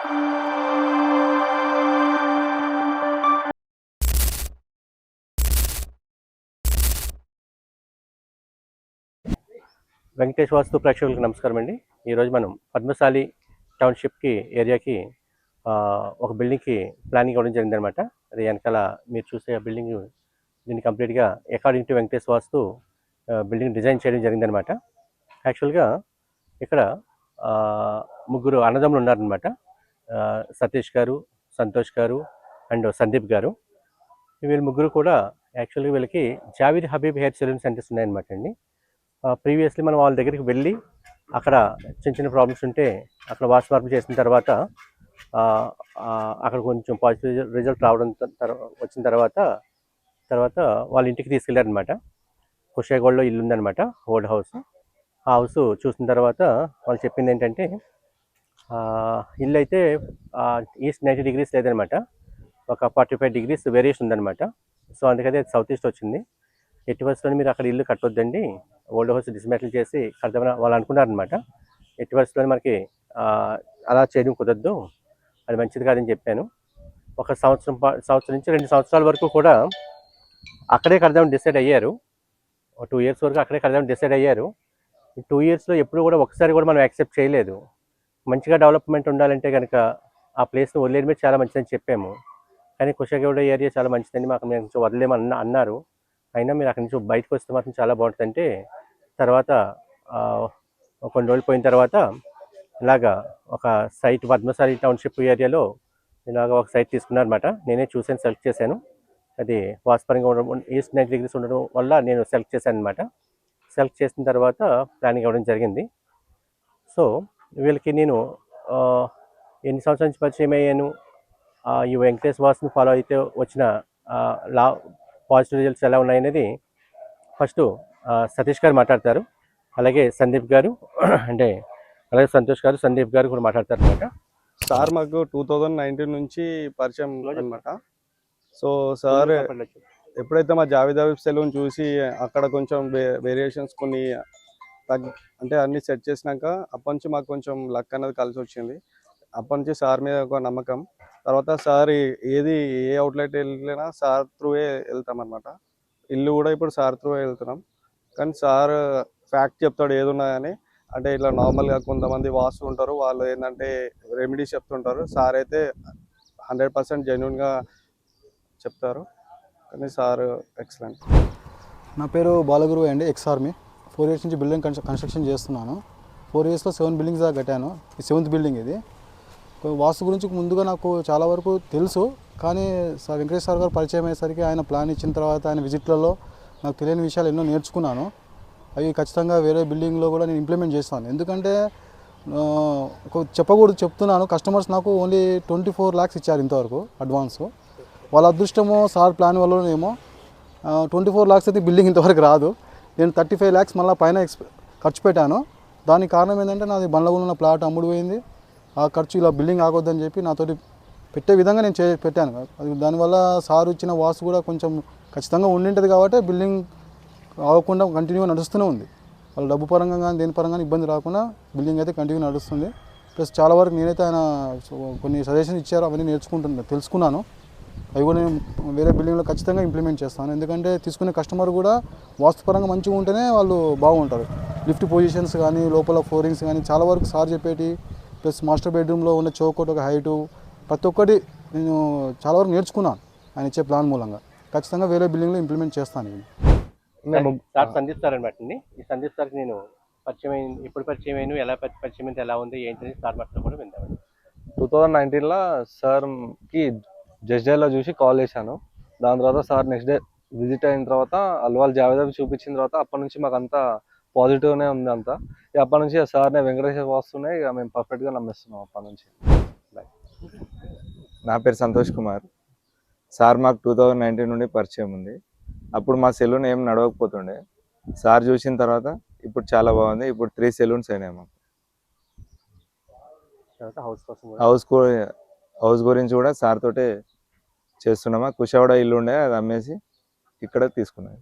వెంకటేష్ వాస్తు ప్రేక్షకులకు నమస్కారం అండి. ఈరోజు మనం పద్మశాలి టౌన్షిప్కి ఏరియాకి ఒక బిల్డింగ్కి ప్లానింగ్ ఇవ్వడం జరిగిందనమాట. అది వెనకాల మీరు చూసే బిల్డింగ్ దీన్ని కంప్లీట్గా according to Venkatesh vastu building design చేయడం జరిగిందనమాట. యాక్చువల్గా ఇక్కడ ముగ్గురు అన్నదమ్ములు ఉన్నారనమాట. సతీష్ గారు, సంతోష్ గారు అండ్ సందీప్ గారు. వీళ్ళు ముగ్గురు కూడా యాక్చువల్గా వీళ్ళకి Jawed Habib hair salon centres ఉన్నాయన్నమాట అండి. ప్రీవియస్లీ మనం వాళ్ళ దగ్గరికి వెళ్ళి అక్కడ చిన్న చిన్న ప్రాబ్లమ్స్ ఉంటే అక్కడ వాష్ మార్పు చేసిన తర్వాత అక్కడ కొంచెం పాజిటివ్ రిజల్ట్ రావడం వచ్చిన తర్వాత వాళ్ళ ఇంటికి తీసుకెళ్ళారనమాట. కుషేగోడ్లో ఇల్లు ఉందనమాట, ఓల్డ్ హౌస్. ఆ హౌస్ చూసిన తర్వాత వాళ్ళు చెప్పింది ఏంటంటే ఇల్లు అయితే ఈస్ట్ 90 degrees లేదనమాట, ఒక 45 degrees వేరియేషన్ ఉందనమాట. సో అందుకని అది సౌత్ ఈస్ట్ వచ్చింది. ఎట్టి పరిస్థితుల్లో మీరు అక్కడ ఇల్లు కట్టొద్దండి, ఓల్డ్ హౌస్ డిస్మాంటిల్ చేసి కడదామని వాళ్ళు అనుకున్నారనమాట. ఎట్టి పరిస్థితుల్లో మనకి అలా చేయడం కుదరదు, అది మంచిది కాదని చెప్పాను. ఒక సంవత్సరం నుంచి 2 సంవత్సరాల వరకు కూడా అక్కడే కడదామని డిసైడ్ అయ్యారు. 2 years వరకు అక్కడే కడదామని డిసైడ్ అయ్యారు. ఈ 2 yearsలో ఎప్పుడు కూడా ఒకసారి కూడా మనం యాక్సెప్ట్ చేయలేదు. మంచిగా డెవలప్మెంట్ ఉండాలంటే కనుక ఆ ప్లేస్ని వదిలేయడమే చాలా మంచిదని చెప్పాము. కానీ కుషాగౌడ ఏరియా చాలా మంచిదండి, మాకు మేము కొంచెం వదిలేమని అన్నారు. అయినా మీరు అక్కడి నుంచి బయటకు వస్తే మాత్రం చాలా బాగుంటుందంటే తర్వాత కొన్ని రోజులు పోయిన తర్వాత ఇలాగా ఒక సైట్ పద్మశాలి టౌన్షిప్ ఏరియాలో ఇలాగ ఒక సైట్ తీసుకున్నారనమాట. నేనే చూసాను, సెలెక్ట్ చేశాను. అది వాస్తవంగా ఉండడం ఈస్ట్ 90 degrees ఉండడం వల్ల నేను సెలెక్ట్ చేశాను అనమాట. సెలెక్ట్ చేసిన తర్వాత ప్లానింగ్ అవ్వడం జరిగింది. సో వీళ్ళకి నేను ఎన్ని సంవత్సరాల నుంచి పరిచయం అయ్యాను, ఈ వెంకటేష్ వాస్తుని ఫాలో అయితే వచ్చిన పాజిటివ్ రిజల్ట్స్ ఎలా ఉన్నాయనేది ఫస్ట్ సతీష్ గారు మాట్లాడతారు. అలాగే సందీప్ గారు అంటే అలాగే సంతోష్ గారు, సందీప్ గారు కూడా మాట్లాడతారు అనమాట. సార్ మాకు 2019 నుంచి పరిచయం అనమాట. సో సార్ ఎప్పుడైతే మా జావీద్ హబీబ్ సెలూన్ చూసి అక్కడ కొంచెం వేరియేషన్స్ కొన్ని అంటే అన్ని సెట్ చేసినాక అప్పటి నుంచి మాకు కొంచెం లక్ అనేది కలిసి వచ్చింది. అప్పటి నుంచి సార్ మీద ఒక నమ్మకం. తర్వాత సార్ ఏ అవుట్లెట్ వెళ్ళినా సార్ త్రూవే వెళ్తాం అనమాట. ఇల్లు కూడా ఇప్పుడు సార్ త్రూవే వెళ్తున్నాం. కానీ సార్ ఫ్యాక్ట్ చెప్తాడు ఏదున్నా కానీ. అంటే ఇట్లా నార్మల్గా కొంతమంది వాస్తు ఉంటారు, వాళ్ళు ఏంటంటే రెమెడీస్ చెప్తుంటారు. సార్ అయితే 100% జెన్యున్గా చెప్తారు. కానీ సార్ ఎక్సలెంట్. నా పేరు బాలగురు అండి, ఎక్స్ ఆర్మీ. 4 years నుంచి బిల్డింగ్ కన్స్ట్రక్షన్ చేస్తున్నాను. 4 yearsలో 7 buildings దాకా కట్టాను. ఈ 7th బిల్డింగ్ ఇది. వాస్తు గురించి ముందుగా నాకు చాలా వరకు తెలుసు, కానీ వెంకటేష్ సార్ గారు పరిచయం అయ్యేసరికి ఆయన ప్లాన్ ఇచ్చిన తర్వాత ఆయన విజిట్లలో నాకు తెలియని విషయాలు ఎన్నో నేర్చుకున్నాను. అవి ఖచ్చితంగా వేరే బిల్డింగ్లో కూడా నేను ఇంప్లిమెంట్ చేస్తాను. ఎందుకంటే చెప్పకూడదు, చెప్తున్నాను. కస్టమర్స్ నాకు ఓన్లీ 24 lakhs ఇచ్చారు ఇంతవరకు అడ్వాన్స్. వాళ్ళ అదృష్టమో సార్ ప్లాన్ వల్లనేమో 24 lakhs అయితే బిల్డింగ్ ఇంతవరకు రాదు. నేను 35 lakhs మళ్ళీ పైన ఖర్చు పెట్టాను. దానికి కారణం ఏంటంటే నాది బండ్లగూడలో ఉన్న ప్లాట్ అమ్ముడు పోయింది. ఆ ఖర్చు ఇలా బిల్డింగ్ ఆగొద్దని చెప్పి నాతోటి పెట్టే విధంగా నేను పెట్టాను. అది దానివల్ల సార్ ఇచ్చిన వాస్తు కూడా కొంచెం ఖచ్చితంగా ఉండింటుంది కాబట్టి బిల్డింగ్ ఆగకుండా కంటిన్యూగా నడుస్తూనే ఉంది. వాళ్ళు డబ్బు పరంగా కానీ దేని పరంగా ఇబ్బంది రాకుండా బిల్డింగ్ అయితే కంటిన్యూ నడుస్తుంది. ప్లస్ చాలా వరకు నేనైతే ఆయన కొన్ని సజెషన్స్ ఇచ్చారు, అవన్నీ తెలుసుకున్నాను. అవి కూడా నేను వేరే బిల్డింగ్లో ఖచ్చితంగా ఇంప్లిమెంట్ చేస్తాను. ఎందుకంటే తీసుకునే కస్టమర్ కూడా వాస్తుపరంగా మంచిగా ఉంటేనే వాళ్ళు బాగుంటారు. లిఫ్ట్ పొజిషన్స్ కానీ, లోపల ఫ్లోరింగ్స్ కానీ చాలా వరకు సార్ చెప్పేటి, ప్లస్ మాస్టర్ బెడ్రూమ్లో ఉన్న చౌకట్ ఒక హైటు, ప్రతి ఒక్కటి నేను చాలా వరకు నేర్చుకున్నాను ఆయన ఇచ్చే ప్లాన్ మూలంగా. ఖచ్చితంగా వేరే బిల్డింగ్లో ఇంప్లిమెంట్ చేస్తాను. సార్ సందీప్ సార్ అనమాట అండి. ఈ సందీప్ సార్కి నేను ఎప్పుడు పరిచయం అయిన, ఎలా పరిచయం అయితే ఎలా ఉంది ఏంటని సార్ మాటలు కూడా విందామండి. 2019లో సార్కి జస్ట్ డేలో చూసి కాల్ చేశాను. దాని తర్వాత సార్ నెక్స్ట్ డే విజిట్ అయిన తర్వాత అల్వాల్ జావేద్ హబీబ్ చూపించిన తర్వాత అప్పటి నుంచి మాకు అంతా పాజిటివ్నే ఉంది. అంతా అప్పటి నుంచి సార్నే వెంకటేశ్వర వాస్తునే ఇక మేము పర్ఫెక్ట్గా నమ్మిస్తున్నాం అప్పటి నుంచి. నా పేరు సంతోష్ కుమార్. సార్ మాకు 2019 నుండి పరిచయం ఉంది. అప్పుడు మా సెలూన్ ఏం నడవకపోతుండే. సార్ చూసిన తర్వాత ఇప్పుడు చాలా బాగుంది. ఇప్పుడు 3 సెలూన్స్ అయినాయి మాకు. హౌస్ గురించి కూడా సార్ తోటే చేస్తున్నామా. కుషావాడ ఇల్లు ఉండే, అది అమ్మేసి ఇక్కడ తీసుకున్నాను.